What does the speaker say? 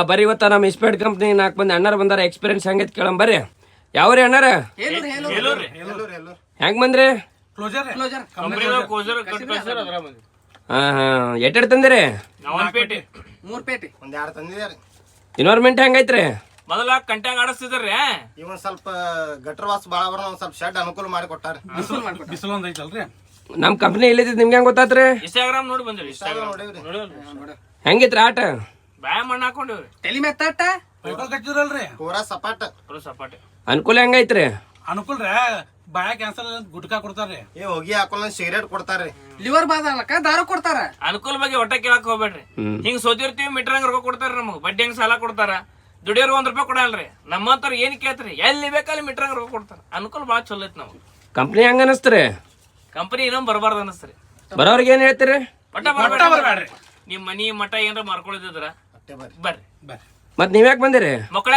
ಬರ್ರಿ ಇವತ್ತ ನಮ್ಮ ಇಸ್ಪೇಟ್ ಕಂಪ್ನಿ 4 ಮಂದಿ ಅಣ್ಣಾರ ಬಂದಾರ. ಎಕ್ಸ್ಪೀರಿಯನ್ಸ್ ಹೆಂಗೈತಿ ಕೇಳಂ ಬರ್ರಿ. ಯಾವ್ರಿ ಅಣ್ಣಾರ? ಹೆಂಗ್ ಬಂದ್ರಿ? ಎಟ್ಟೆಡ್ ತಂದಿರಿ? ಇನ್ವೈರ್ಮೆಂಟ್ ಹೆಂಗೈತ್ರಿ? ಮೊದಲ ಕಂಟ್ಯಾಗ ಆಡಿಸ್ತಿದ್ರಿ ಇವನ್ ಸ್ವಲ್ಪ ಗಟ್ರ ವಾಸ ಬಾಳ ಬರ ಒಂದ್ ಸ್ವಲ್ಪ ಶೆಡ್ ಅನುಕೂಲ ಮಾಡಿ ಕೊಟ್ಟಾರ. ಬಿಸಿಲು ಒಂದ್ ಐತಲ್ರಿ. ನಮ್ ಕಂಪ್ನಿ ಎಲ್ಲಿದ್ ನಿಮ್ಗೆ ಹೆಂಗ್ ಗೊತ್ತಾತ್ರಿ? ಇನ್ಸ್ಟಾಗ್ರಾಮ್ ನೋಡಿ ಬಂದ್ರಿ. ಹೆಂಗಿತ್ರಿ ಆಟ? ಬ್ಯಾ ಮಣ್ಣ ಹಾಕೊಂಡಿವ್ರಿ. ತಲಿ ಮೆತ್ತಾಟ ಪೈಪಲ್ ಕಟ್ಟಿದ್ರಲ್ರಿ ಪೂರಾ ಸಪಾಟ ಸಪಾಟೆ ಅನುಕೂಲ ಹೆಂಗೈತ್ರಿ? ಅನುಕೂಲ ರೀ. ಬಾಯ ಕ್ಯಾನ್ಸಲ್ ಗುಟ್ಕಾ ಕೊಡ್ತಾರ್ರಿ. ಹೋಗಿ ಹಾಕೊಂಡ್ ಸಿಗರೇಟ್ ಕೊಡ್ತಾರ್ರಿ. ಲಿವರ್ ಬಾದಲಕ್ಕ ದಾರು ಕೊಡ್ತಾರ. ಅನುಕೂಲ ಬಗ್ಗೆ ಹೊಟ್ಟೆ ಕೇಳಕ್ ಹೋಗ್ಬೇಡ್ರಿ. ಹಿಂಗ್ ಸೋತಿರ್ತೀವಿ ಮೀಟರ್ ರೊಕ್ಕ ಕೊಡ್ತಾರ. ನಮಗ್ ಬಡ್ಡಿ ಹೆಂಗ್ ಸಾಲ ಕೊಡ್ತಾರ. ದುಡಿಯೋರು ₹1 ಕೊಡಲ್ರಿ. ನಮ್ಮಂತವ್ರು ಏನ್ ಕೇಳ್ತ್ರಿ? ಎಲ್ಲಿ ಬೇಕಲ್ಲಿ ಮೀಟರ್ ರೊಕ್ಕ ಕೊಡ್ತಾರ. ಅನುಕೂಲ ಬಾಳ ಚಲೋ ಐತಿ ನಮ್ಗೆ. ಕಂಪ್ನಿ ಹೆಂಗ ಅನಸ್ತ್ರಿ? ಕಂಪನಿ ಇನ್ನೊಂದ್ ಬರಬಾರ್ದು ಅನಸ್ತ್ರಿ. ಬರೋರ್ಗೆ ಏನ್ ಹೇಳ್ತೀರಿ? ಒಟ್ಟ ಬರ್ಬೇಡ್ರಿ. ನಿಮ್ ಮನಿ ಮಠ ಏನಾರ ಮಾರ್ಕೊಳಿದ್ರ ಬರ್ರಿ. ಮತ್ ನೀವ್ಯಾಕ್ ಬಂದಿರಿ? ಮಕ್ಕಳ